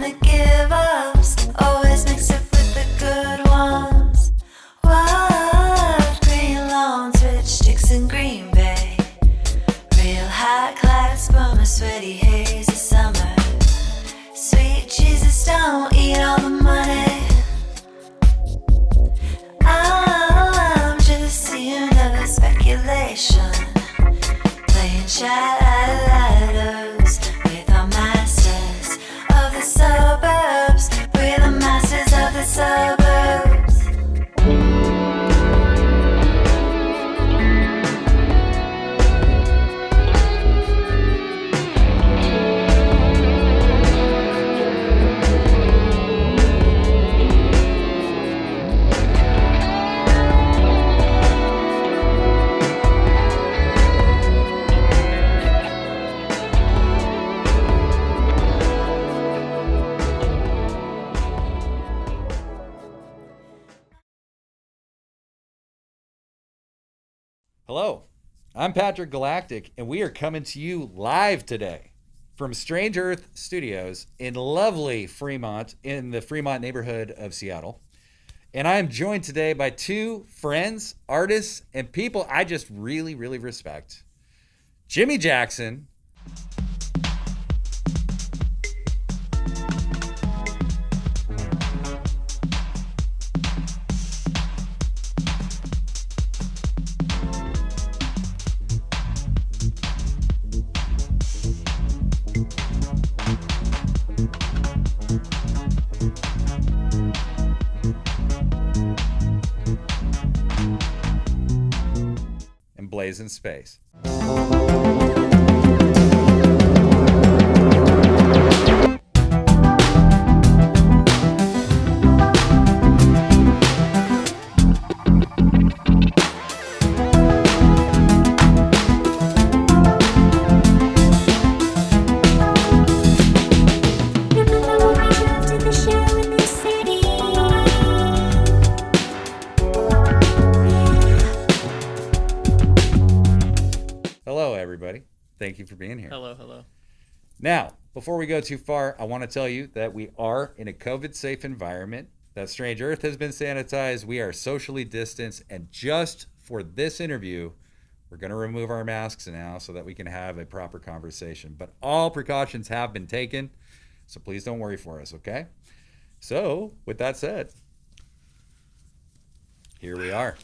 and the give-ups, always mix it with the good ones. Wild green lawns, rich sticks in Green Bay. Real high class, but my sweaty haze of summer. Sweet Jesus, don't eat all the money. I'm just seeing the speculation, playing shadows with our masters of the suburbs. We're the masters of the suburbs. Hello, I'm Patrick Galactic, and we are coming to you live today from Strange Earth Studios in lovely Fremont, in the Fremont neighborhood of Seattle. And I am joined today by two friends, artists, and people I just really, really respect. Jimi Jaxon. And Blazinspace. Hello, everybody. Thank you for being here. Hello, hello. Now, before we go too far, I want to tell you that we are in a COVID-safe environment, that Strange Earth has been sanitized, we are socially distanced, and just for this interview, we're going to remove our masks now so that we can have a proper conversation. But all precautions have been taken, so please don't worry for us, okay? So, with that said, here we are.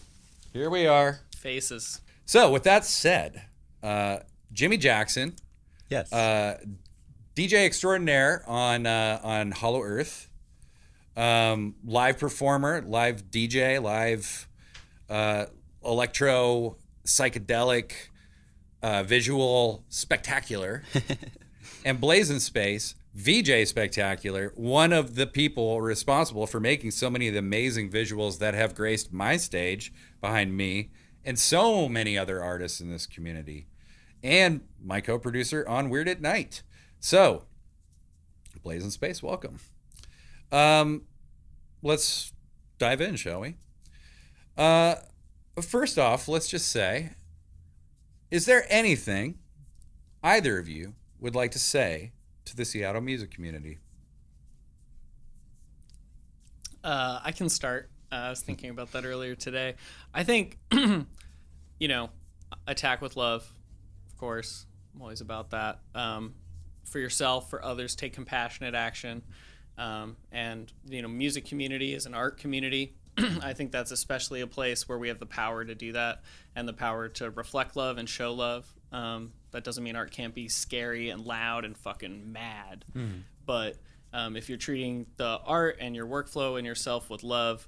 Here we are. Faces. So, with that said, Jimi Jaxon, Yes. DJ extraordinaire on Hollow Earth, live performer, live DJ, live electro psychedelic visual spectacular, and Blazinspace, VJ spectacular. One of the people responsible for making so many of the amazing visuals that have graced my stage behind me and so many other artists in this community, and my co-producer on Weird at Night. So, Blazinspace, welcome. Let's dive in, shall we? First off, let's just say, is there anything either of you would like to say to the Seattle music community? I can start. I was thinking about that earlier today. I think, attack with love, of course. I'm always about that. For yourself, for others, take compassionate action. And music community is an art community. I think that's especially a place where we have the power to do that and the power to reflect love and show love. That doesn't mean art can't be scary and loud and fucking mad. But if you're treating the art and your workflow and yourself with love,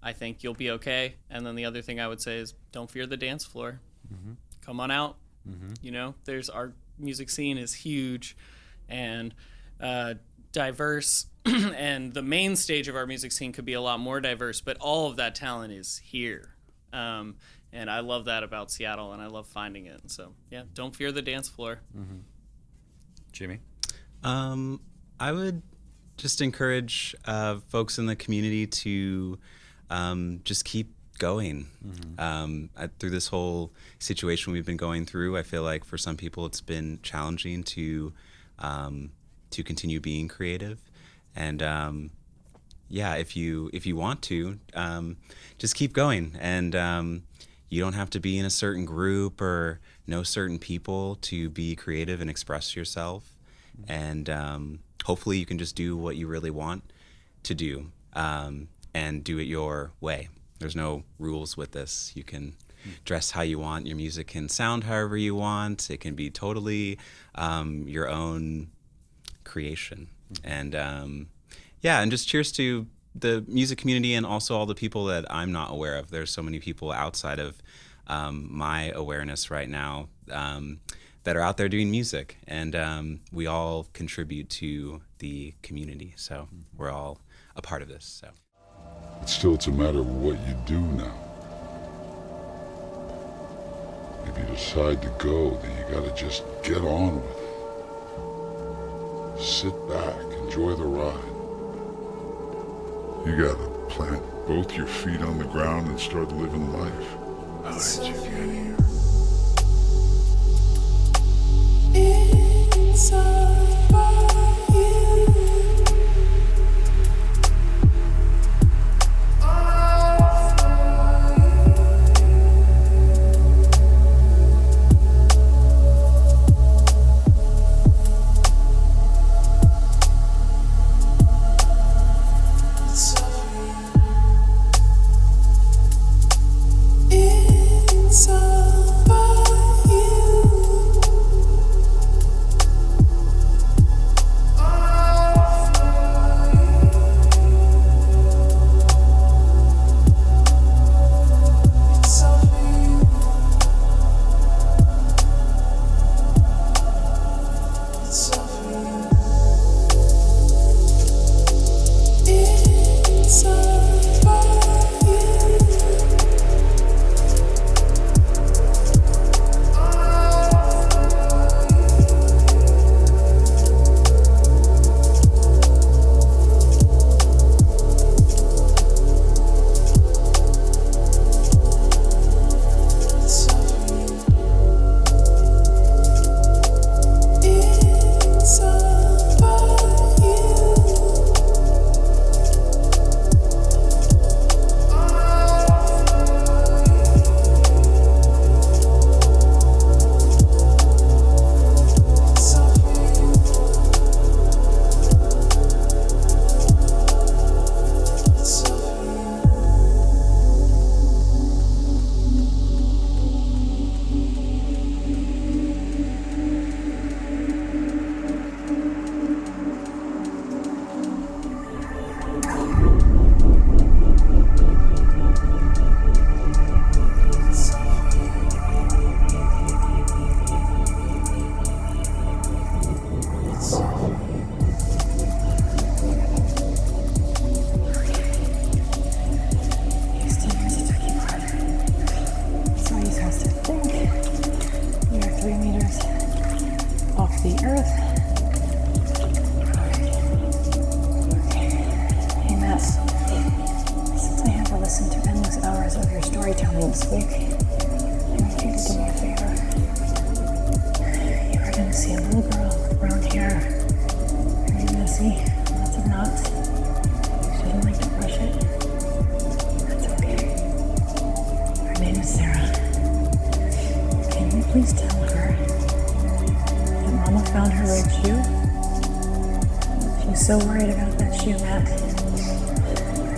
I think you'll be okay. And then the other thing I would say is don't fear the dance floor. Come on out. There's our music scene is huge and diverse. And the main stage of our music scene could be a lot more diverse, but all of that talent is here. And I love that about Seattle, and I love finding it. And so, yeah, don't fear the dance floor. Jimmy? I would just encourage folks in the community to just keep going. Through this whole situation we've been going through, I feel like for some people it's been challenging to continue being creative. And yeah, if you want to, just keep going. And you don't have to be in a certain group or know certain people to be creative and express yourself. And hopefully you can just do what you really want to do, and do it your way. There's no rules with this. You can dress how you want. Your music can sound however you want. It can be totally your own creation. And yeah, and just cheers to the music community and also all the people that I'm not aware of. There's so many people outside of my awareness right now that are out there doing music, and we all contribute to the community. So we're all a part of this. So It's a matter of what you do now. If you decide to go, then you gotta just get on with it. Sit back, enjoy the ride. You gotta plant both your feet on the ground and start living life. How did you get here? It's about you. It's about storytelling this week, I want you to do me a favor. You are going to see a little girl with brown hair, very messy, lots of knots. She doesn't like to brush it. That's okay. Her name is Sarah. Can you please tell her that Mama found her red shoe? She's so worried about that shoe, Matt.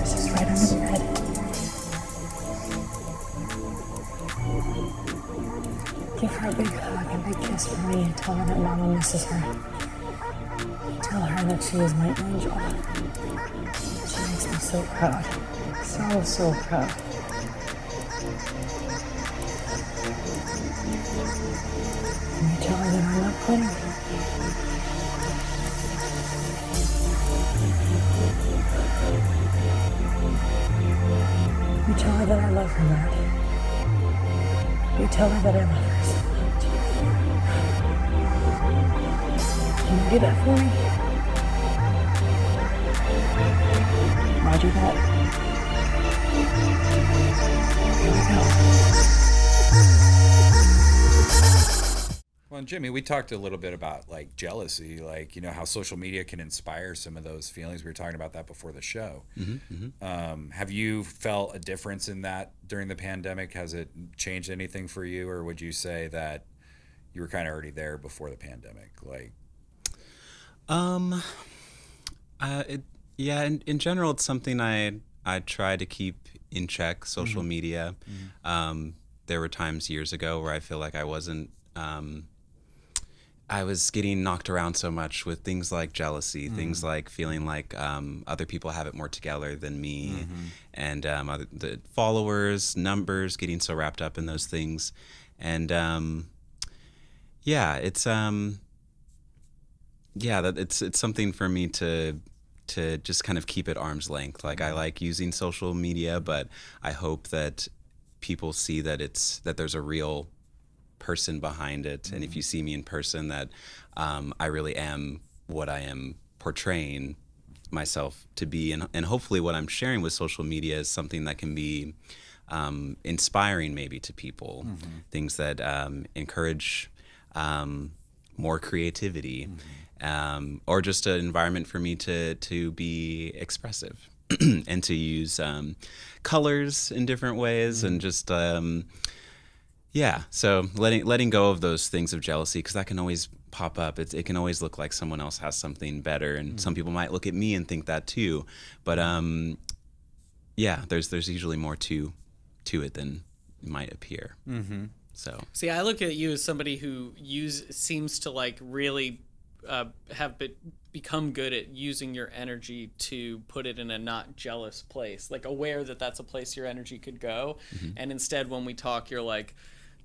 It's just right under the bed. Give her a big hug and big kiss for me and tell her that Mama misses her. Tell her that she is my angel. She makes me so proud. So proud. Can you tell her that I'm not quitting? You tell her that I love her, Matt. You tell her that I love her so much. Can you do that for me? Roger that. Here we go. Well, and Jimmy, we talked a little bit about like jealousy, like, you know, how social media can inspire some of those feelings. We were talking about that before the show. Have you felt a difference in that during the pandemic? Has it changed anything for you, or would you say that you were kind of already there before the pandemic? Like, yeah, in general, it's something I try to keep in check. Social media. There were times years ago where I feel like I wasn't. I was getting knocked around so much with things like jealousy, things like feeling like other people have it more together than me, and the followers, numbers, getting so wrapped up in those things, and yeah, it's it's something for me to just kind of keep at arm's length. Like, I like using social media, but I hope that people see that there's a real person behind it, and if you see me in person, that I really am what I am portraying myself to be, and hopefully what I'm sharing with social media is something that can be inspiring maybe to people, things that encourage more creativity, or just an environment for me to be expressive and to use colors in different ways, and just yeah, so letting go of those things of jealousy, because that can always pop up. It can always look like someone else has something better, and some people might look at me and think that too. But yeah, there's usually more to it than might appear. So See, I look at you as somebody who seems to like really become good at using your energy to put it in a not jealous place, like aware that that's a place your energy could go. And instead, when we talk, you're like,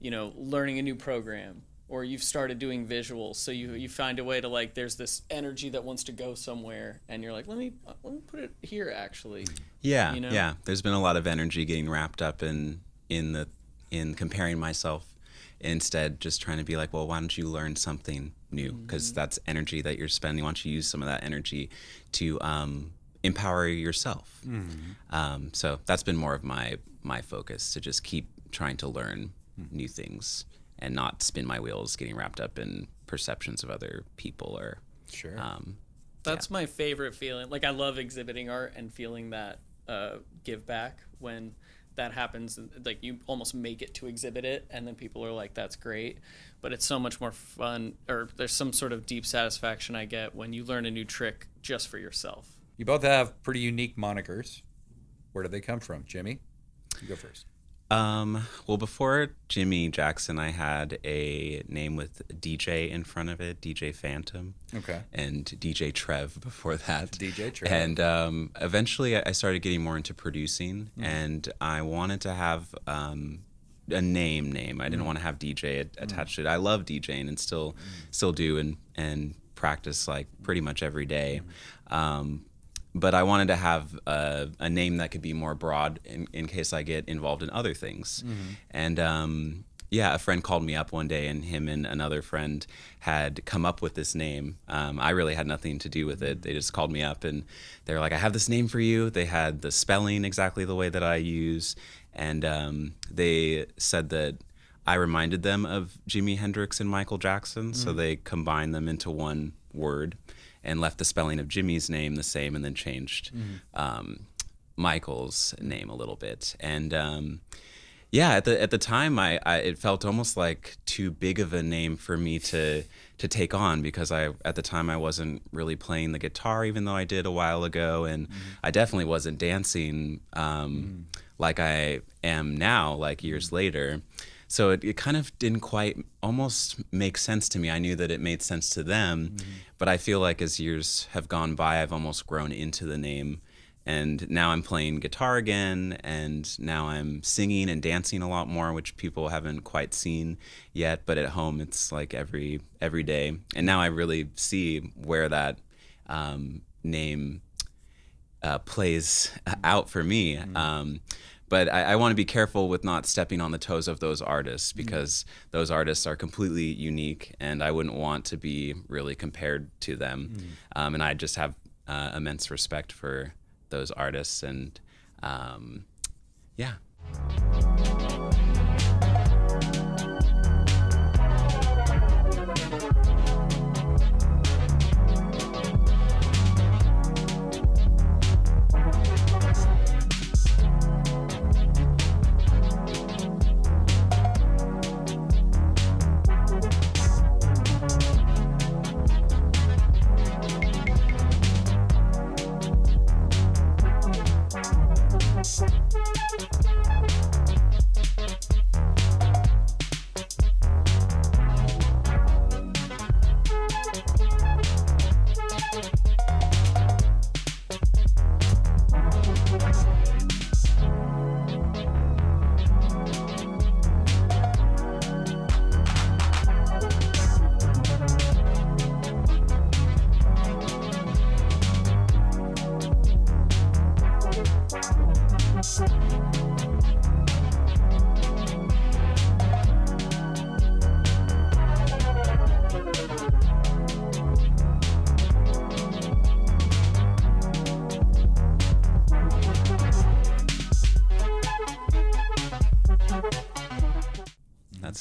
you know, learning a new program, or you've started doing visuals, so you find a way to, like, there's this energy that wants to go somewhere, and you're like, let me put it here, actually. yeah, You know? yeah, there's been a lot of energy getting wrapped up in comparing myself, instead just trying to be like, well, why don't you learn something new, because that's energy that you're spending. Why don't you use some of that energy to empower yourself? So that's been more of my focus, to just keep trying to learn new things and not spin my wheels getting wrapped up in perceptions of other people, or sure. That's my favorite feeling. Like, I love exhibiting art and feeling that give back when that happens. Like, you almost make it to exhibit it, and then people are like, that's great. But it's so much more fun, or there's some sort of deep satisfaction I get when you learn a new trick just for yourself. You both have pretty unique monikers. Where do they come from? Jimmy, you go first. Well, before Jimi Jaxon, I had a name with DJ in front of it, DJ Phantom. Okay. And DJ Trev before that. DJ Trev. And eventually I started getting more into producing, and I wanted to have a name. I didn't want to have DJ attached to it. I love DJing and still do, and practice like pretty much every day. But I wanted to have a name that could be more broad in case I get involved in other things. And yeah, a friend called me up one day, and him and another friend had come up with this name. I really had nothing to do with it. They just called me up, and they were like, I have this name for you. They had the spelling exactly the way that I use. And they said that I reminded them of Jimi Hendrix and Michael Jackson. So they combined them into one word, and left the spelling of Jimmy's name the same, and then changed Michael's name a little bit. And yeah, at the time, it felt almost like too big of a name for me to take on, because at the time I wasn't really playing the guitar, even though I did a while ago, and I definitely wasn't dancing like I am now, like years later. So it kind of didn't quite almost make sense to me. I knew that it made sense to them, but I feel like as years have gone by, I've almost grown into the name. And now I'm playing guitar again, and now I'm singing and dancing a lot more, which people haven't quite seen yet. But at home, it's like every day. And now I really see where that name plays out for me. But I want to be careful with not stepping on the toes of those artists, because those artists are completely unique, and I wouldn't want to be really compared to them. And I just have immense respect for those artists, and yeah.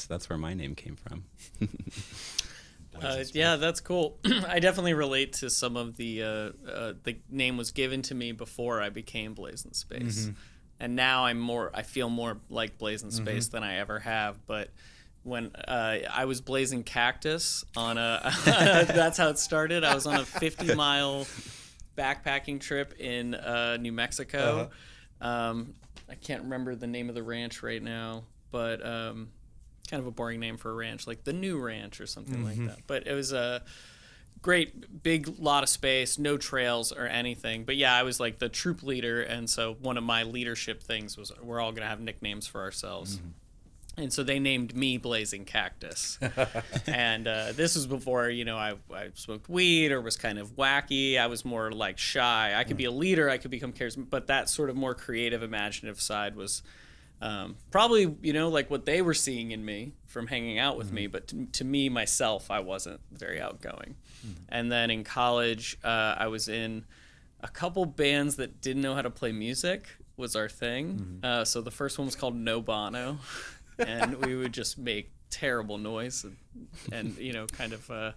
That's where my name came from. Yeah, that's cool. I definitely relate to some of the name was given to me before I became Blazinspace, and now I feel more like Blazinspace than I ever have. But when I was blazing cactus on a, that's how it started. I was on a 50-mile backpacking trip in New Mexico. I can't remember the name of the ranch right now, but kind of a boring name for a ranch, like the New Ranch or something like that. But it was a great big lot of space, no trails or anything. But yeah, I was like the troop leader, and so one of my leadership things was we're all gonna have nicknames for ourselves. And so they named me Blazing Cactus. And this was before, I smoked weed or was kind of wacky. I was more like shy. I could be a leader, I could become charismatic, but that sort of more creative, imaginative side was probably, like what they were seeing in me from hanging out with me. But to me, myself, I wasn't very outgoing. And then in college, I was in a couple bands that didn't know how to play music was our thing. So the first one was called No Bono. And we would just make terrible noise and kind of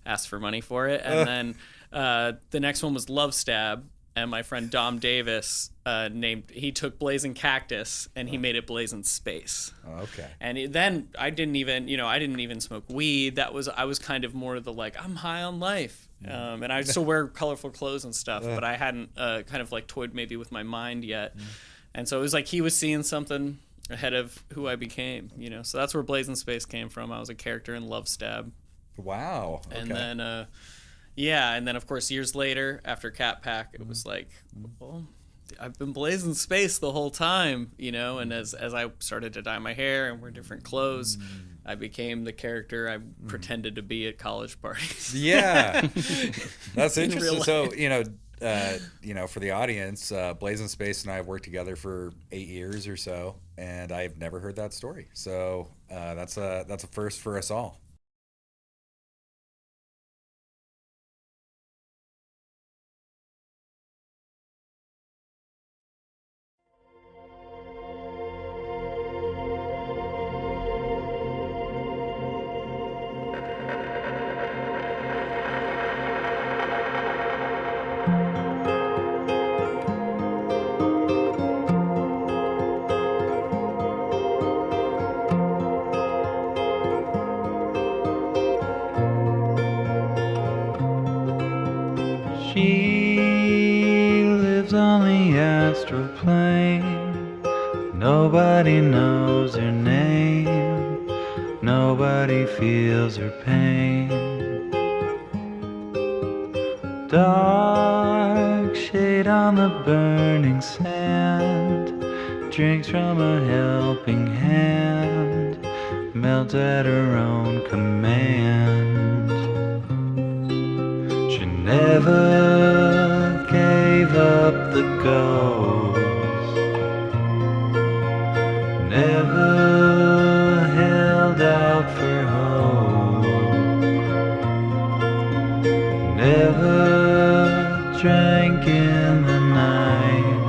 ask for money for it. And then the next one was Love Stab. And my friend Dom Davis he took Blazing Cactus and he made it Blazinspace. Oh, okay. And then I didn't even smoke weed. I was kind of more of the like, I'm high on life. And I still wear colorful clothes and stuff, but I hadn't kind of like toyed maybe with my mind yet. And so it was like he was seeing something ahead of who I became, So that's where Blazinspace came from. I was a character in Love Stab. Wow. Okay. And then, and then of course years later, after Cat Pack, it was like, well, I've been Blazinspace the whole time, And as I started to dye my hair and wear different clothes, I became the character I pretended to be at college parties. Yeah, that's In interesting. real So for the audience, Blazinspace and I have worked together for 8 years or so, and I've never heard that story. So that's a first for us all. She lives on the astral plane. Nobody knows her name. Nobody feels her pain. Dark shade on the burning sand. Drinks from a helping hand. Melts at her own command. Never gave up the ghost. Never held out for hope. Never drank in the night.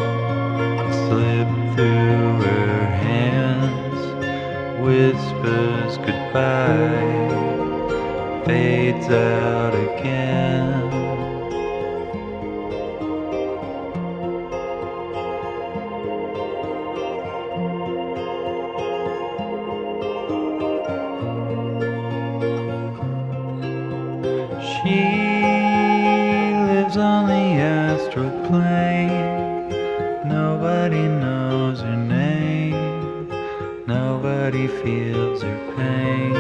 Slipped through her hands. Whispers goodbye. Fades out again. She lives on the astral plane. Nobody knows her name. Nobody feels her pain.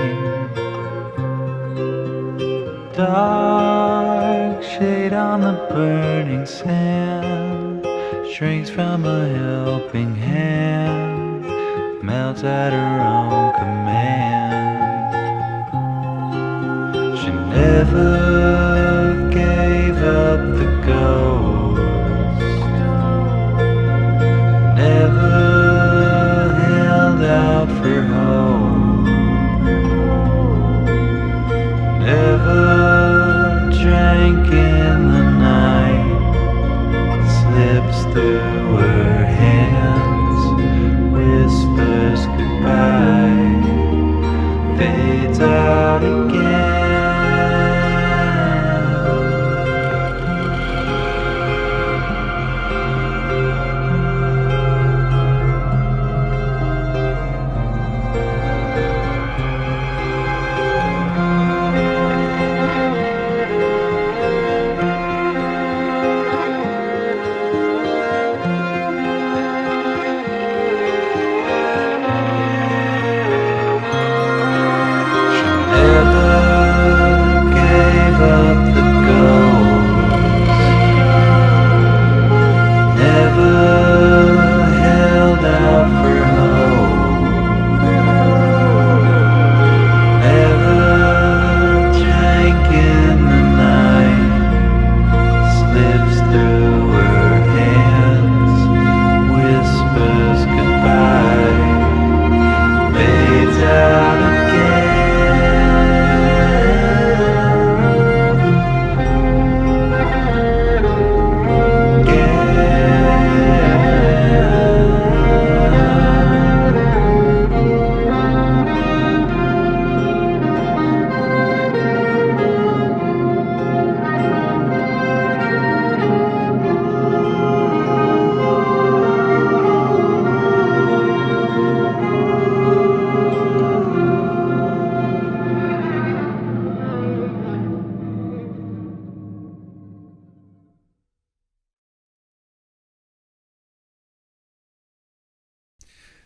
Dark shade on the burning sand. Shrinks from a helping hand. Melts at her own command. She never gave up the ghost.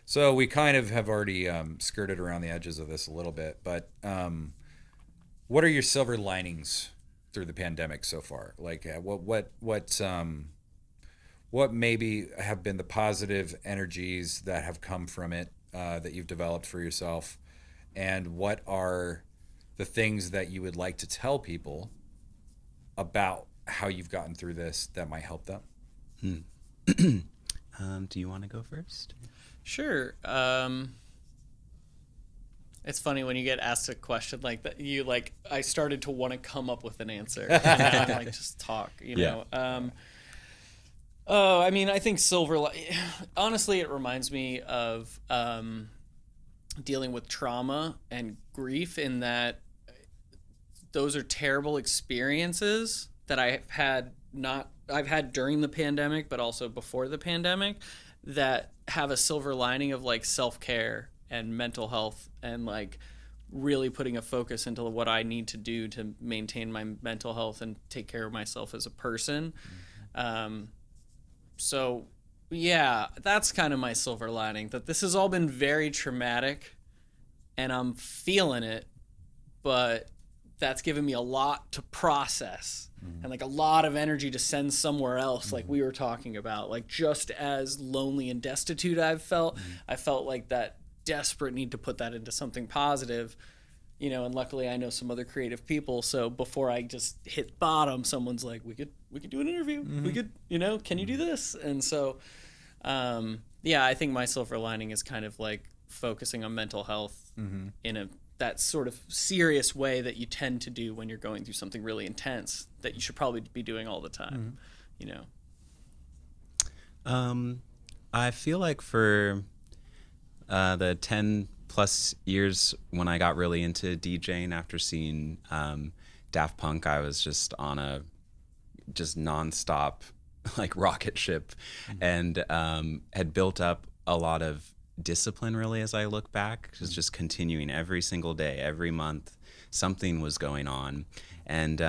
So we kind of have already skirted around the edges of this a little bit, but what are your silver linings through the pandemic so far? Like, what maybe have been the positive energies that have come from it that you've developed for yourself, and what are the things that you would like to tell people about how you've gotten through this that might help them? Do you want to go first? Sure. It's funny when you get asked a question like that. I started to want to come up with an answer, and now I'm like, just talk. You know. I mean, I think honestly, it reminds me of dealing with trauma and grief, in that those are terrible experiences that I've had during the pandemic, but also before the pandemic, that have a silver lining of like self-care and mental health, and like really putting a focus into what I need to do to maintain my mental health and take care of myself as a person. So yeah, that's kind of my silver lining, that this has all been very traumatic and I'm feeling it, but that's given me a lot to process and like a lot of energy to send somewhere else. Like we were talking about, like just as lonely and destitute I felt like that desperate need to put that into something positive, you know, and luckily I know some other creative people. So before I just hit bottom, someone's like, we could do an interview. We could, you know, can you do this? And so, yeah, I think my silver lining is kind of like focusing on mental health in that sort of serious way that you tend to do when you're going through something really intense that you should probably be doing all the time, you know? I feel like for the 10 plus years when I got really into DJing after seeing Daft Punk, I was just on a nonstop like rocket ship, and had built up a lot of discipline really as I look back. It was just continuing every single day, every month, something was going on. And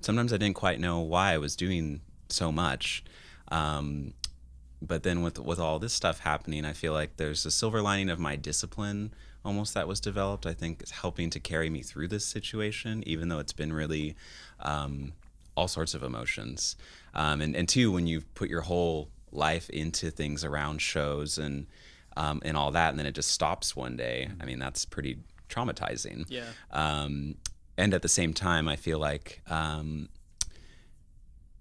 sometimes I didn't quite know why I was doing so much. But then with all this stuff happening, I feel like there's a silver lining of my discipline almost that was developed. I think it's helping to carry me through this situation, even though it's been really all sorts of emotions. And two, when you put your whole life into things around shows and all that, and then it just stops one day, I mean, that's pretty traumatizing. Yeah. And at the same time, I feel like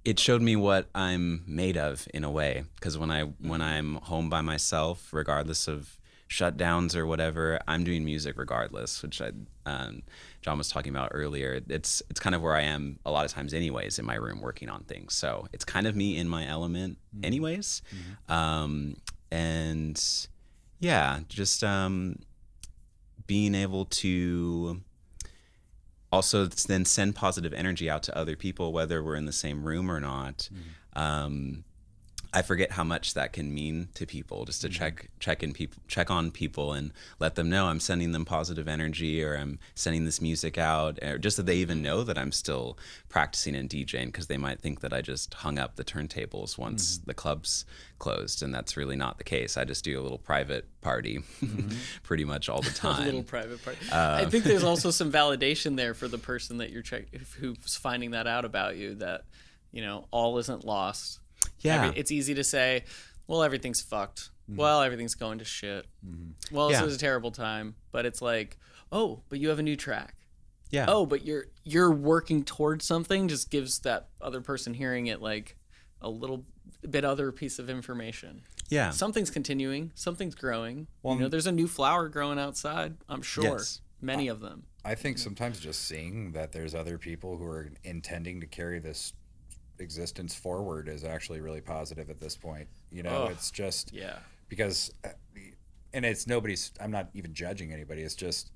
it showed me what I'm made of in a way, because when I'm home by myself, regardless of shutdowns or whatever, I'm doing music regardless, which John was talking about earlier. It's kind of where I am a lot of times anyways, in my room working on things. So it's kind of me in my element anyways. And yeah, just being able to also then send positive energy out to other people, whether we're in the same room or not. I forget how much that can mean to people, just to check on people and let them know I'm sending them positive energy, or I'm sending this music out, or just that they even know that I'm still practicing and DJing, because they might think that I just hung up the turntables once the club's closed, and that's really not the case. I just do a little private party pretty much all the time. A little private party. I think there's also some validation there for the person that you're who's finding that out about you, that, you know, all isn't lost. Yeah. It's easy to say, well, everything's fucked. Well, everything's going to shit. Well, this was a terrible time. But it's like, oh, but you have a new track. Yeah. Oh, but you're working towards something, just gives that other person hearing it like a little bit other piece of information. Yeah. Something's continuing. Something's growing. Well, you know, there's a new flower growing outside, I'm sure. Yes. Many of them. I think sometimes just seeing that there's other people who are intending to carry this existence forward is actually really positive at this point. You know, it's just because, and it's I'm not even judging anybody. It's just,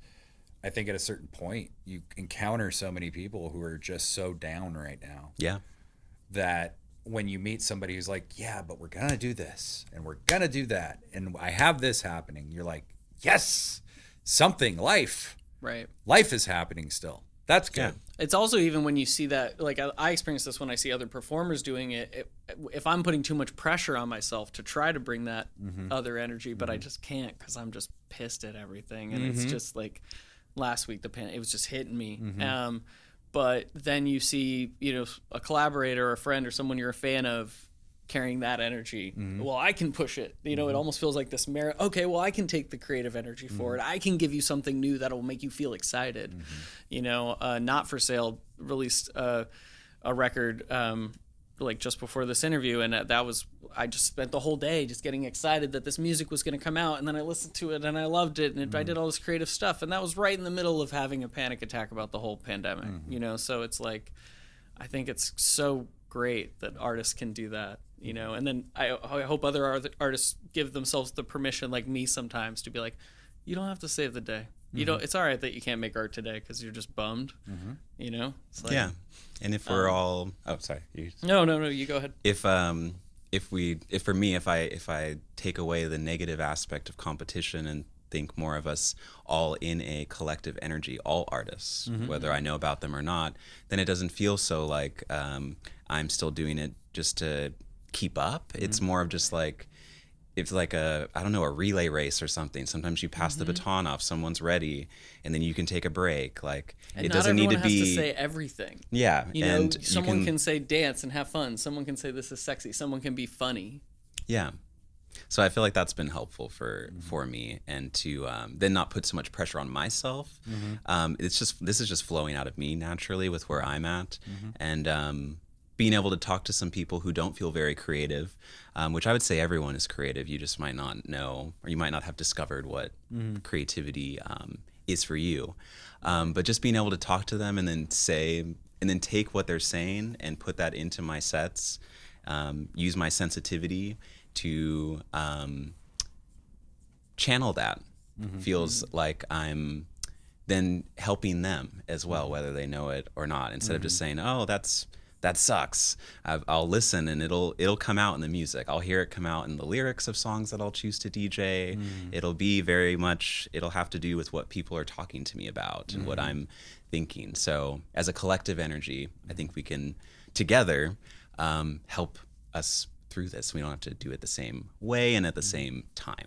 I think at a certain point you encounter so many people who are just so down right now. Yeah. That when you meet somebody who's like, yeah, but we're gonna do this and we're gonna do that, and I have this happening, you're like, yes, something, life is happening still. That's good. It's also, even when you see that, like I experience this when I see other performers doing it, if I'm putting too much pressure on myself to try to bring that other energy, but I just can't because I'm just pissed at everything. And it's just like last week, it was just hitting me. But then you see, a collaborator or a friend or someone you're a fan of carrying that energy. Well, I can push it. It almost feels like this merit. Okay, well, I can take the creative energy forward. I can give you something new that'll make you feel excited. Not For Sale released a record like just before this interview, and I just spent the whole day just getting excited that this music was going to come out, and then I listened to it and I loved it, and I did all this creative stuff, and that was right in the middle of having a panic attack about the whole pandemic. So it's like, I think it's so great that artists can do that. And then I hope other artists give themselves the permission, like me sometimes, to be like, you don't have to save the day. It's all right that you can't make art today because you're just bummed. It's like, Yeah, and if we're all, sorry, no, you go ahead. If for me, if I take away the negative aspect of competition and think more of us all in a collective energy, all artists, whether I know about them or not, then it doesn't feel so like I'm still doing it just to keep up. It's more of just like, it's like a relay race or something. Sometimes you pass the baton off, someone's ready, and then you can take a break. Like, and it doesn't need to be. Not everyone has to say everything. Yeah, and someone can say dance and have fun. Someone can say this is sexy. Someone can be funny. Yeah. So I feel like that's been helpful for me, and to then not put so much pressure on myself. This is just flowing out of me naturally with where I'm at, and being able to talk to some people who don't feel very creative, which I would say everyone is creative. You just might not know, or you might not have discovered what creativity is for you. But just being able to talk to them and then take what they're saying and put that into my sets, use my sensitivity to channel that, feels like I'm then helping them as well, whether they know it or not, instead of just saying, oh, that sucks. I'll listen and it'll come out in the music. I'll hear it come out in the lyrics of songs that I'll choose to DJ. It'll be it'll have to do with what people are talking to me about and what I'm thinking. So as a collective energy, I think we can together help us through this. We don't have to do it the same way and at the same time.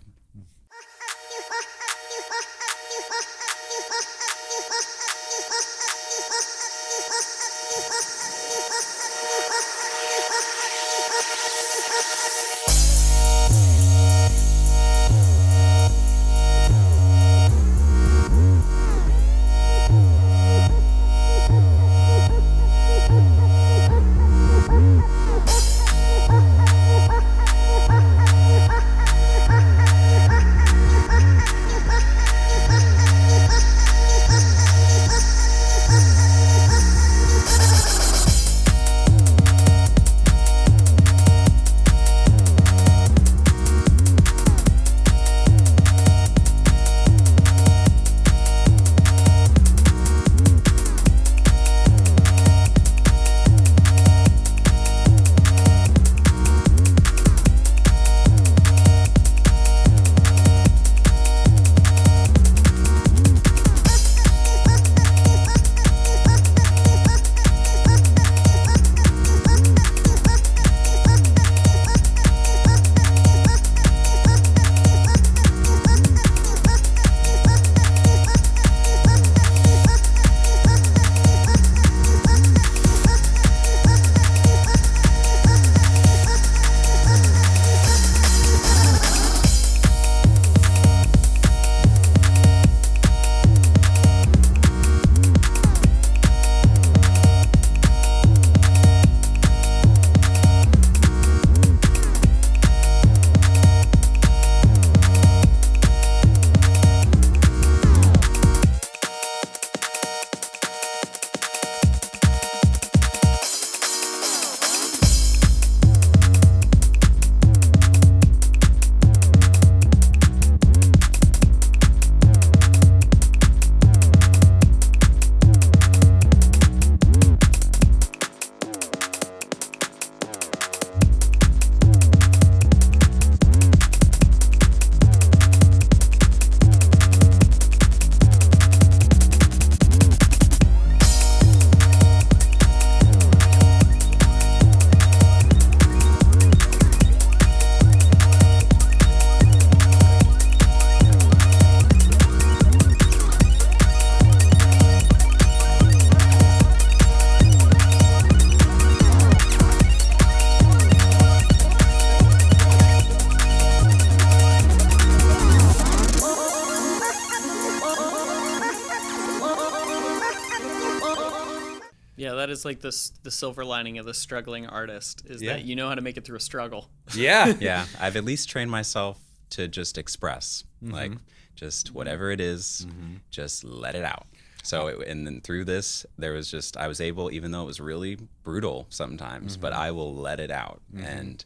that is like the silver lining of the struggling artist is that you know how to make it through a struggle. Yeah. Yeah, I've at least trained myself to just express, like just whatever it is, just let it out. So, and then through this, there was just, I was able, even though it was really brutal sometimes, but I will let it out. And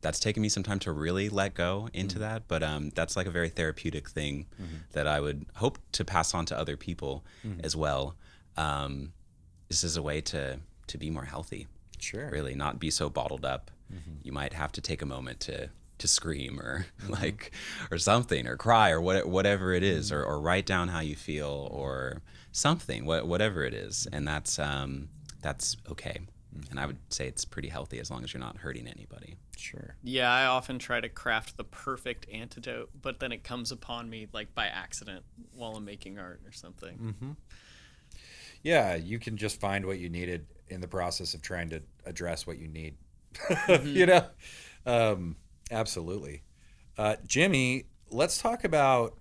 that's taken me some time to really let go into that. But that's like a very therapeutic thing that I would hope to pass on to other people as well. This is a way to be more healthy. Sure. Really, not be so bottled up. You might have to take a moment to scream or like or something or cry or whatever it is or write down how you feel or something, whatever it is, and that's okay. And I would say it's pretty healthy as long as you're not hurting anybody. Sure. Yeah, I often try to craft the perfect antidote, but then it comes upon me like by accident while I'm making art or something. Yeah, you can just find what you needed in the process of trying to address what you need. You know. Absolutely. Jimmy, let's talk about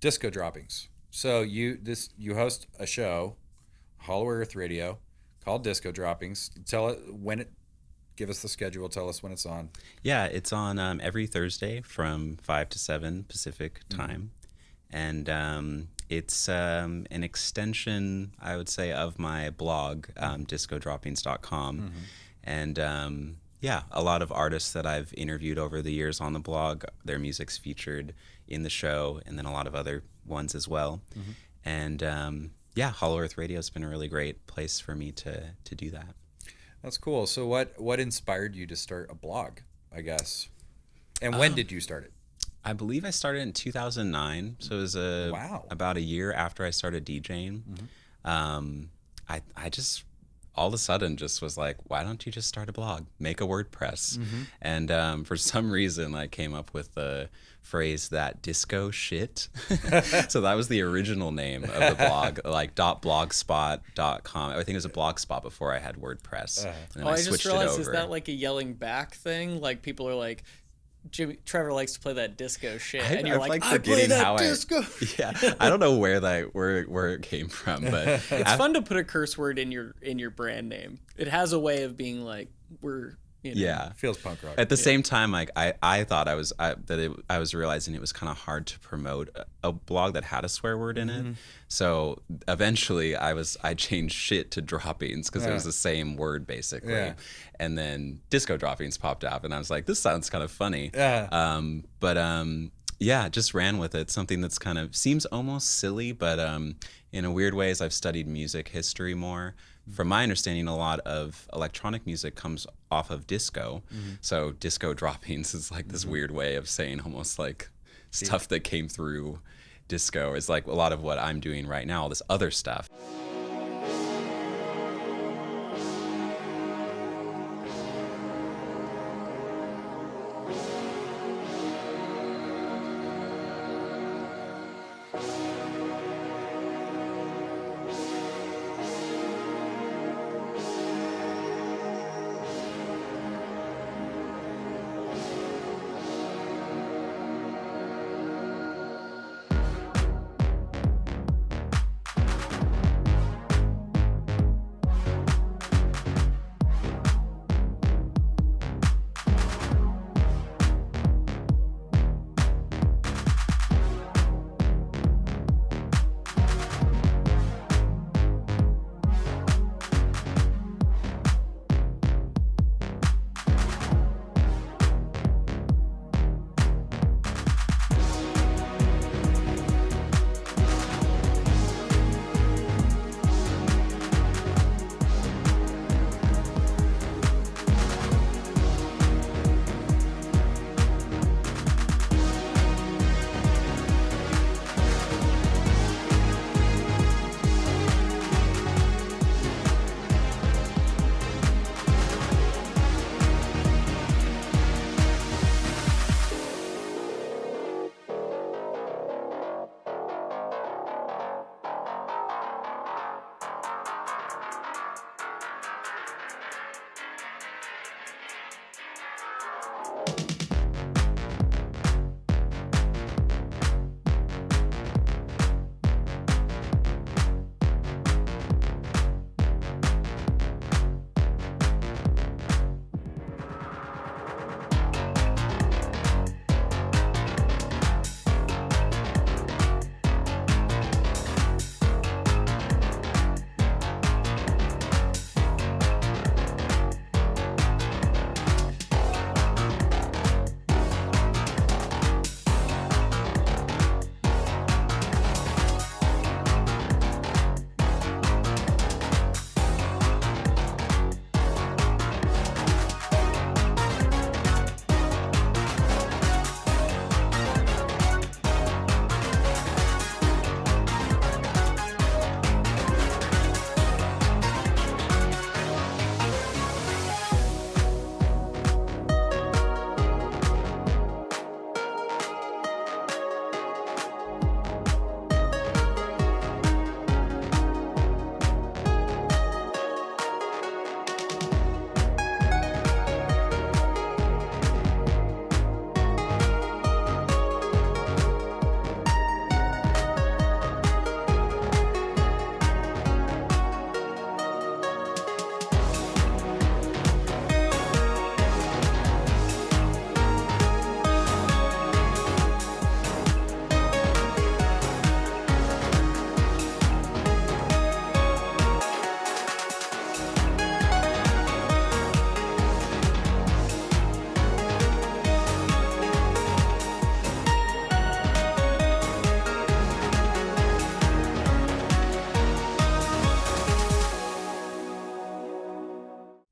disco droppings. So you host a show, Hollow Earth Radio, called Disco Droppings. Tell it give us the schedule. Tell us when it's on. Yeah, it's on every Thursday from 5 to 7 Pacific time. And it's an extension, I would say, of my blog, discodroppings.com. And yeah, a lot of artists that I've interviewed over the years on the blog, their music's featured in the show, and then a lot of other ones as well. And yeah, Hollow Earth Radio has been a really great place for me to do that. That's cool. So what inspired you to start a blog, I guess? And when did you start it? I believe I started in 2009, so it was about a year after I started DJing. I just all of a sudden just was like, why don't you just start a blog, make a WordPress? And for some reason I came up with the phrase that disco shit. So that was the original name of the blog, like .blogspot.com. I think it was a blogspot before I had WordPress. And then I just switched realized, it over. is that like a yelling back thing? Like people are like, Trevor likes to play that disco shit, and you're like, I play that disco. Yeah, I don't know where it came from, but it's fun to put a curse word in your brand name. It has a way of being like yeah, feels punk rock. At the same time, like I thought I was realizing it was kind of hard to promote a blog that had a swear word in it. So eventually I changed shit to droppings because it was the same word basically. Yeah. And then disco droppings popped up and I was like, this sounds kind of funny. Yeah, just ran with it. Something that's kind of seems almost silly, but in a weird way, as I've studied music history more, from my understanding, a lot of electronic music comes off of disco. So disco droppings is like this weird way of saying almost like stuff that came through disco. Is like a lot of what I'm doing right now, all this other stuff.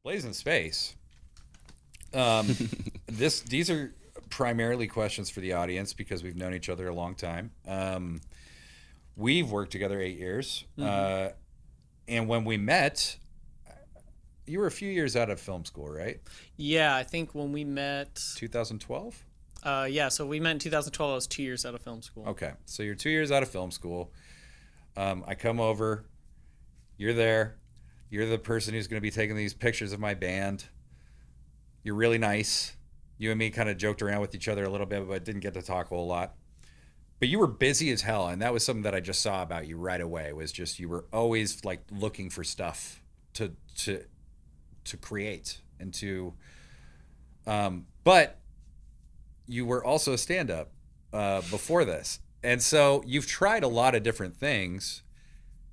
Blazinspace. These are primarily questions for the audience because we've known each other a long time. We've worked together 8 years. And when we met, you were a few years out of film school, right? Yeah, I think when we met, 2012? yeah, so we met in 2012. I was 2 years out of film school. Okay, so you're 2 years out of film school. I come over. You're there. You're the person who's going to be taking these pictures of my band. You're really nice. You and me kind of joked around with each other a little bit, but didn't get to talk a whole lot. But you were busy as hell, and that was something that I just saw about you right away. Was just you were always like looking for stuff to create and to. But you were also a stand-up before this, and so you've tried a lot of different things.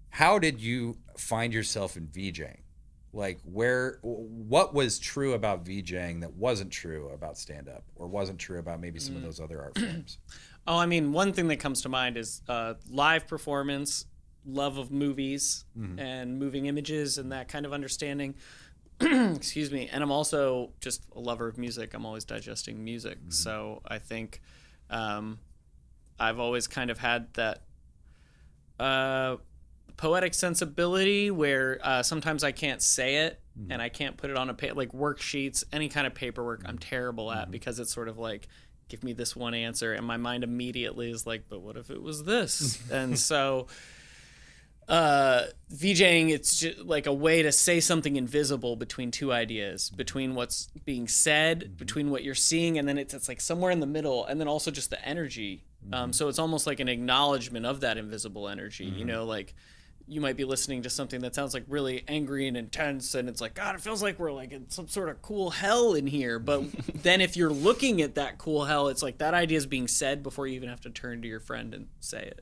How did you find yourself in VJing? Like what was true about VJing that wasn't true about stand-up, or wasn't true about maybe some of those other art forms? Oh, I mean, one thing that comes to mind is live performance, love of movies and moving images and that kind of understanding. Excuse me. And I'm also just a lover of music. I'm always digesting music. So I think I've always kind of had that poetic sensibility where sometimes I can't say it and I can't put it on like worksheets, any kind of paperwork I'm terrible at because it's sort of like, give me this one answer, and my mind immediately is like, but what if it was this? And so VJing, it's just like a way to say something invisible between two ideas, between what's being said, between what you're seeing, and then it's like somewhere in the middle, and then also just the energy. So it's almost like an acknowledgement of that invisible energy, you know, like you might be listening to something that sounds like really angry and intense, and it's like, God, it feels like we're like in some sort of cool hell in here. But then if you're looking at that cool hell, it's like that idea is being said before you even have to turn to your friend and say it.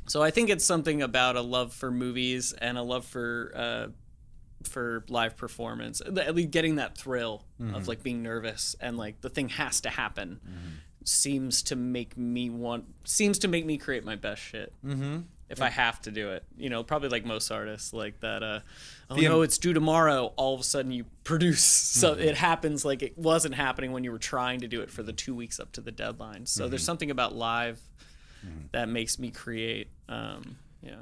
So I think it's something about a love for movies and a love for live performance, at least getting that thrill of like being nervous and like the thing has to happen. Seems to make me create my best shit. If I have to do it, you know, probably like most artists, like that. No, it's due tomorrow. All of a sudden, you produce. So it happens like it wasn't happening when you were trying to do it for the 2 weeks up to the deadline. So there's something about live that makes me create. Yeah.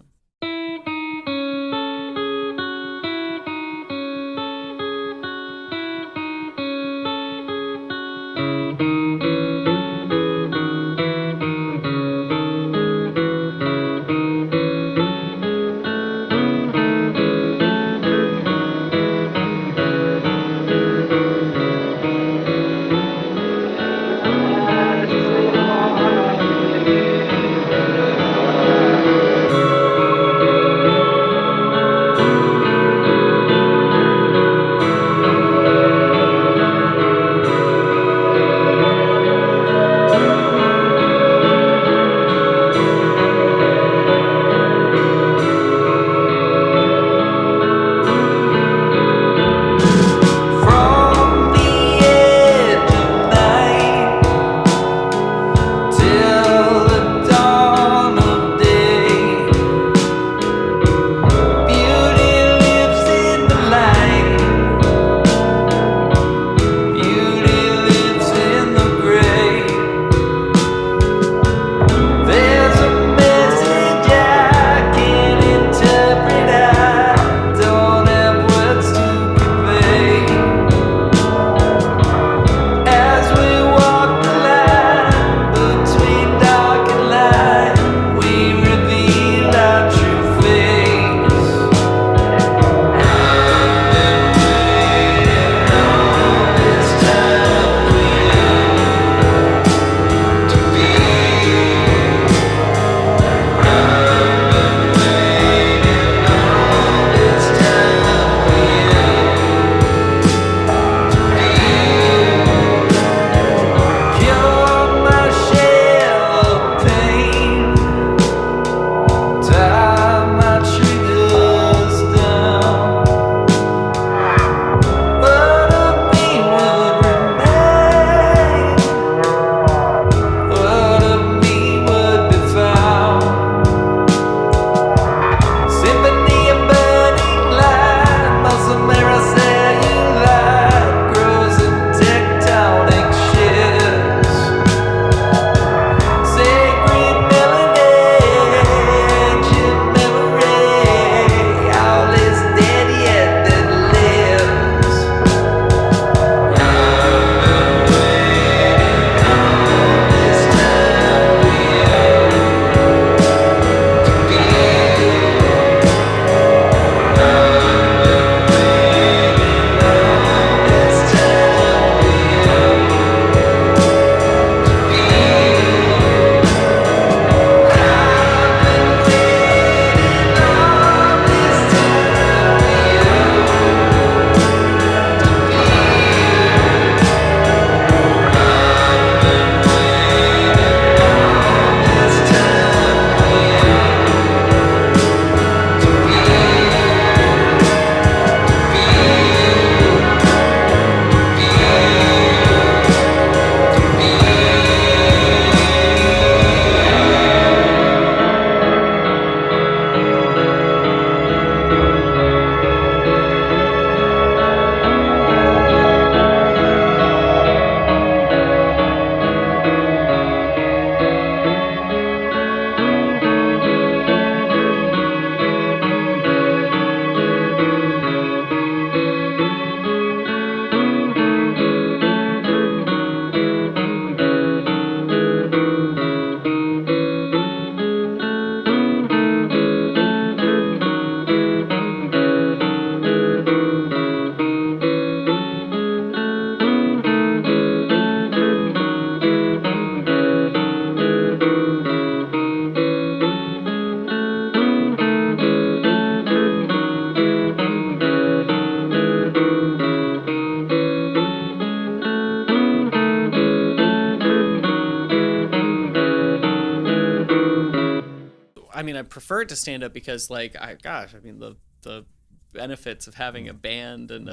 prefer it to stand up because like I mean the benefits of having a band and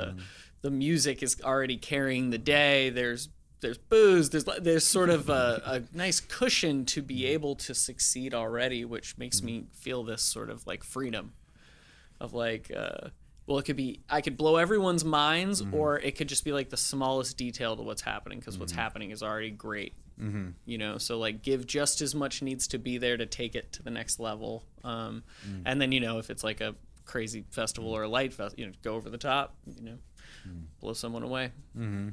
the music is already carrying the day. There's booze. There's sort of a nice cushion to be able to succeed already, which makes me feel this sort of like freedom of like, well, it could be, I could blow everyone's minds, or it could just be like the smallest detail to what's happening, because what's happening is already great. You know, so like give just as much needs to be there to take it to the next level. And then, you know, if it's like a crazy festival or a light fest, you know, go over the top, you know, blow someone away,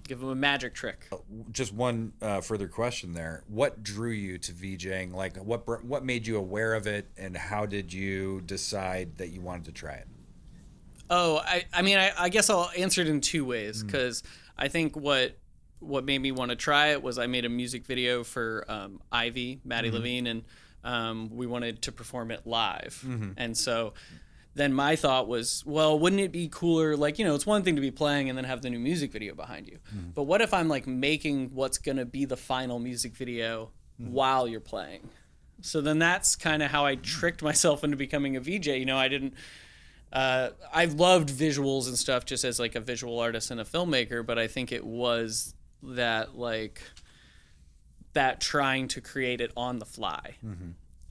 give them a magic trick. Just one further question there. What drew you to VJing? Like what made you aware of it, and how did you decide that you wanted to try it? Oh, I mean, I guess I'll answer it in two ways, because I think what made me want to try it was I made a music video for Ivy, Maddie Levine, and we wanted to perform it live. And so then my thought was, well, wouldn't it be cooler? Like, you know, it's one thing to be playing and then have the new music video behind you. But what if I'm like making what's going to be the final music video while you're playing? So then that's kind of how I tricked myself into becoming a VJ. You know, I didn't, I loved visuals and stuff just as like a visual artist and a filmmaker, but I think it was that like that trying to create it on the fly.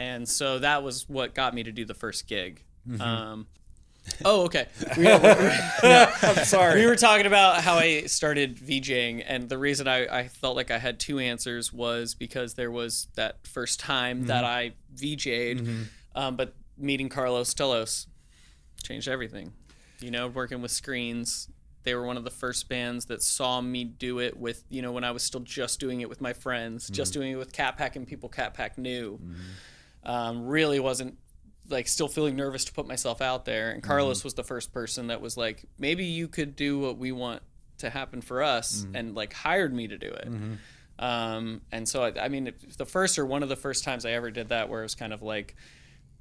And so that was what got me to do the first gig. Oh, okay. I'm sorry. We were talking about how I started VJing, and the reason I felt like I had two answers was because there was that first time that I VJ'd, but meeting Carlos Telos changed everything. You know, working with screens. They were one of the first bands that saw me do it with, you know, when I was still just doing it with my friends, just doing it with Cat Pack and people Cat Pack knew. Really wasn't, like, still feeling nervous to put myself out there. And Carlos was the first person that was like, maybe you could do what we want to happen for us, and like hired me to do it. And so, I mean, the first or one of the first times I ever did that, where it was kind of like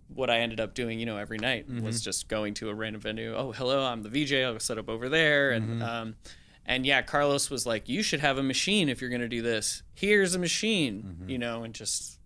what I ended up doing, you know, every night was just going to a random venue. Oh, hello, I'm the VJ. I'll set up over there. And yeah, Carlos was like, you should have a machine if you're going to do this. Here's a machine, you know, and just,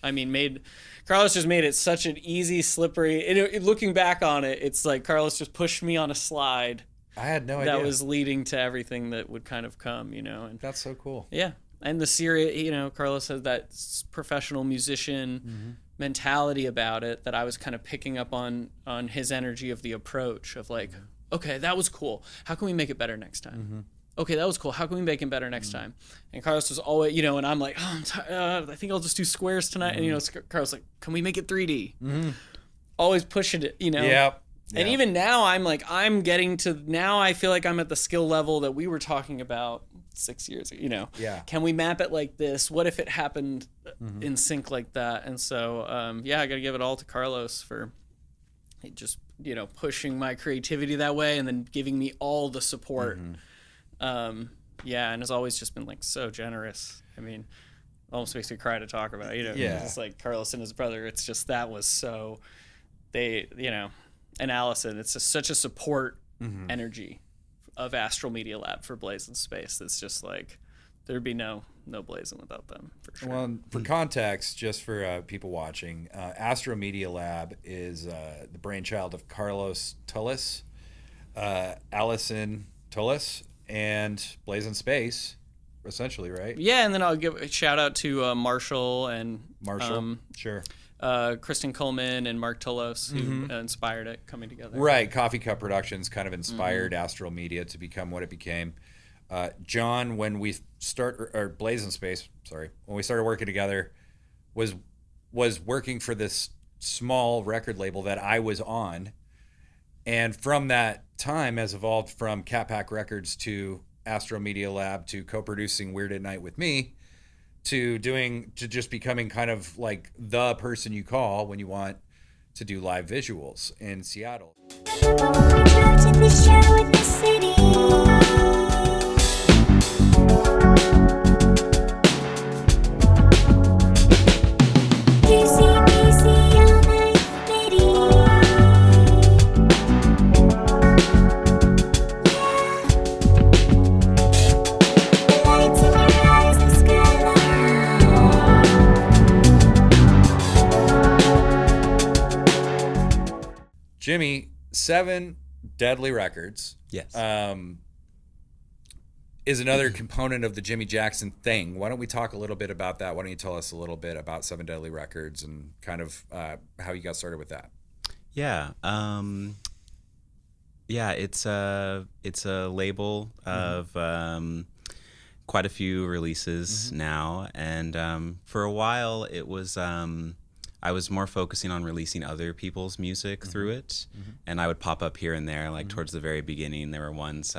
I mean, Carlos just made it such an easy, slippery, looking back on it, it's like Carlos just pushed me on a slide. I had no idea. That was leading to everything that would kind of come, you know. And that's so cool. Yeah. And the serious, you know, Carlos has that professional musician mentality about it that I was kind of picking up on his energy of the approach of like, okay, that was cool. How can we make it better next time? Okay, that was cool. How can we make it better next time? And Carlos was always, you know, and I'm like, oh, I think I'll just do squares tonight. And, you know, Carlos like, can we make it 3D? Always pushing it, you know. Yep. And even now I'm like, now I feel like I'm at the skill level that we were talking about 6 years ago, you know. Yeah. Can we map it like this? What if it happened in sync like that? And so, yeah, I got to give it all to Carlos for just, you know, pushing my creativity that way and then giving me all the support. Yeah, and has always just been like so generous. I mean, almost makes me cry to talk about it, you know. Yeah. It's like Carlos and his brother, it's just, that was so, they, you know, and Allison, it's just such a support energy of Astral Media Lab for Blazinspace. It's just like, there'd be no Blazin without them, for sure. Well, for context, just for people watching, Astro Media Lab is the brainchild of Carlos Tullis, Allison Tullis, and Blazinspace, essentially, right? Yeah, and then I'll give a shout out to Marshall and sure. Kristen Coleman and Mark Tullos, who inspired it coming together. Right, Coffee Cup Productions kind of inspired Astral Media to become what it became. John, when we Blazinspace, when we started working together, was working for this small record label that I was on, and from that time has evolved from Cat Pack Records to Astro Media Lab to co-producing Weird at Night with me to just becoming kind of like the person you call when you want to do live visuals in Seattle. Jimmy, 7 Deadly Records. Yes. Is another component of the Jimi Jaxon thing. Why don't we talk a little bit about that? Why don't you tell us a little bit about 7 Deadly Records and kind of how you got started with that? Yeah. It's a label of quite a few releases now, and for a while it was I was more focusing on releasing other people's music through it, and I would pop up here and there. Like towards the very beginning, there were ones.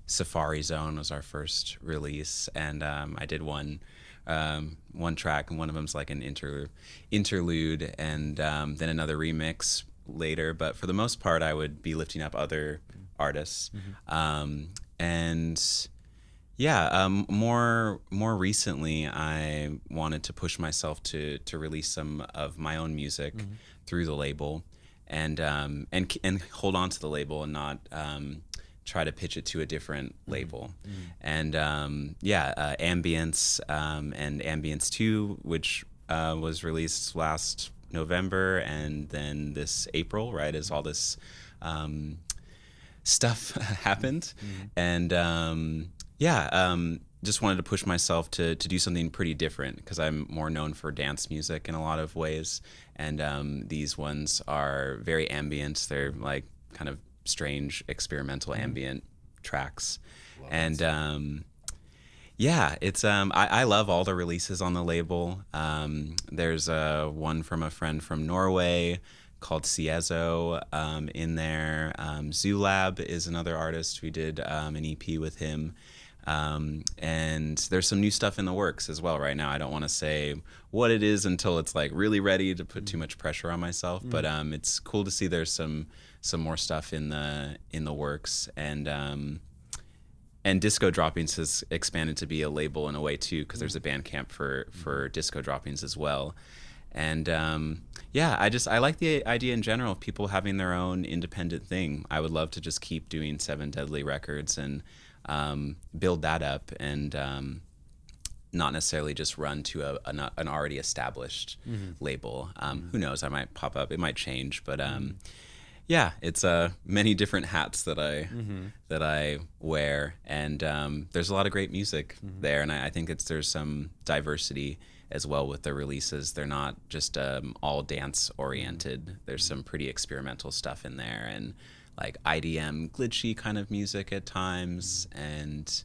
Safari Zone was our first release, and I did one track, and one of them's like an interlude, and then another remix later. But for the most part, I would be lifting up other artists, and more recently, I wanted to push myself to release some of my own music through the label, and hold on to the label and not try to pitch it to a different label. And Ambience and Ambience 2, which was released last November, and then this April, right, as all this stuff happened. And just wanted to push myself to do something pretty different, because I'm more known for dance music in a lot of ways, and these ones are very ambient. They're like kind of strange experimental ambient tracks. And it's I love all the releases on the label. There's one from a friend from Norway called Ciezo in there. Zulab is another artist. We did an EP with him. And there's some new stuff in the works as well right now. I don't want to say what it is until it's like really ready to put too much pressure on myself, but it's cool to see there's some more stuff in the works, and Disco Droppings has expanded to be a label in a way too, because there's a Bandcamp for Disco Droppings as well. And I like the idea in general of people having their own independent thing. I would love to just keep doing 7 Deadly Records and build that up, and not necessarily just run to an already established label. Who knows? I might pop up. It might change, but it's many different hats that I wear, and there's a lot of great music there, and I think there's some diversity as well with the releases. They're not just all dance oriented. There's some pretty experimental stuff in there, and like IDM glitchy kind of music at times, and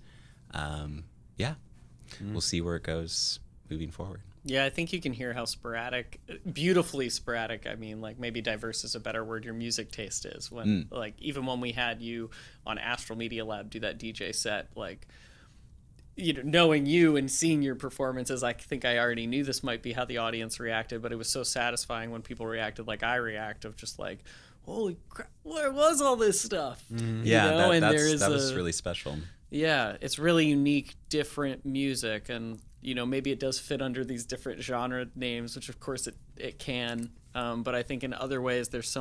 we'll see where it goes moving forward. Yeah, I think you can hear how sporadic, beautifully sporadic, I mean, like maybe diverse is a better word, your music taste is. When like even when we had you on Astral Media Lab do that DJ set, like, you know, knowing you and seeing your performances, I think I already knew this might be how the audience reacted, but it was so satisfying when people reacted like I react, of just like, holy crap, where was all this stuff? Yeah, you know? that was really special. Yeah, it's really unique, different music, and you know, maybe it does fit under these different genre names, which of course it can, but I think in other ways there's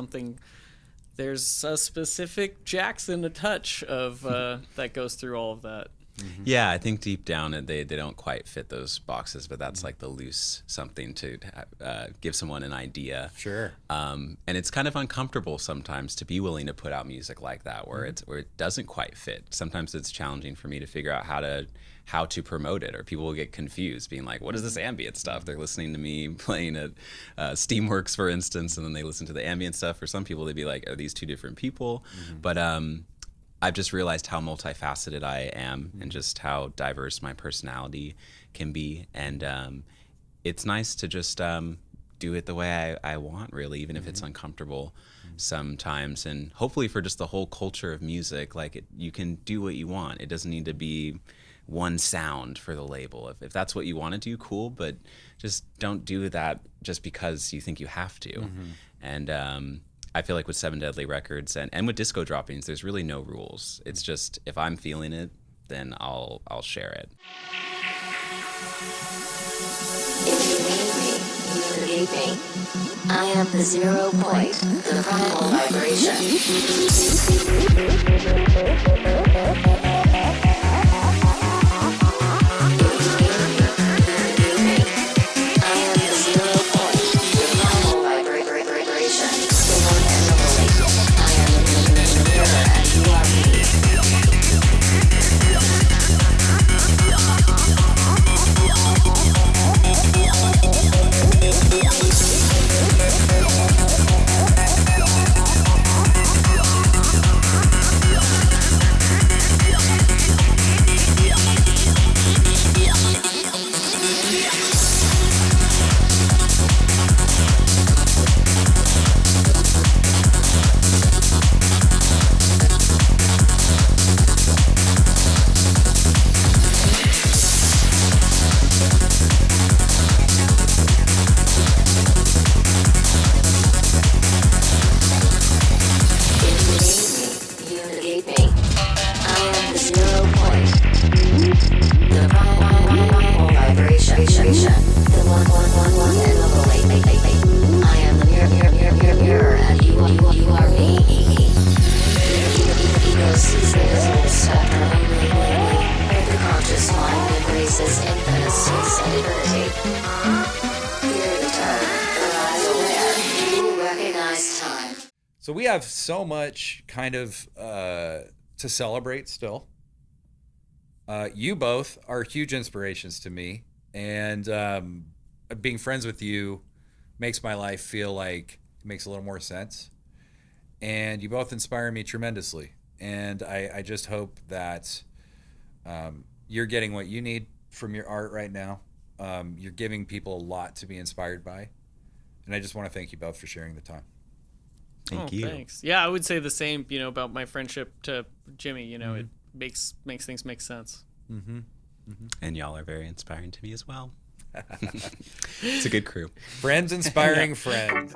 a specific Jackson, a touch of that goes through all of that. Yeah, I think deep down they don't quite fit those boxes, but that's like the loose something to give someone an idea. Sure. And it's kind of uncomfortable sometimes to be willing to put out music like that, where it doesn't quite fit. Sometimes it's challenging for me to figure out how to promote it, or people will get confused, being like, what is this ambient stuff? They're listening to me playing at Steamworks, for instance, and then they listen to the ambient stuff. For some people, they'd be like, are these two different people? But I've just realized how multifaceted I am, and just how diverse my personality can be. And it's nice to just do it the way I want, really, even if it's uncomfortable sometimes. And hopefully for just the whole culture of music, like you can do what you want. It doesn't need to be one sound for the label. If that's what you want to do, cool, but just don't do that just because you think you have to. And I feel like with 7 Deadly Records and with Disco Droppings, there's really no rules. It's just, if I'm feeling it, then I'll share it. If you need me, you need me. I am the 0 point, the primal vibration. I am the 0 point, the primal vibration. believe me. I am the 0 point. The primal vibration. The one and only. I am the mirror, and you are me. Ego sees the visible spectrum only. The conscious mind embraces infinite eternity. Hear the turn, your eyes aware. You will recognize time. So we have so much kind of to celebrate still. You both are huge inspirations to me, and being friends with you makes my life feel like it makes a little more sense. And you both inspire me tremendously. And I just hope that you're getting what you need from your art right now. You're giving people a lot to be inspired by. And I just want to thank you both for sharing the time. Thank you. Thanks. Yeah, I would say the same, about my friendship to Jimmy. It makes things make sense. Mm-hmm. And y'all are very inspiring to me as well. It's a good crew. Friends inspiring friends.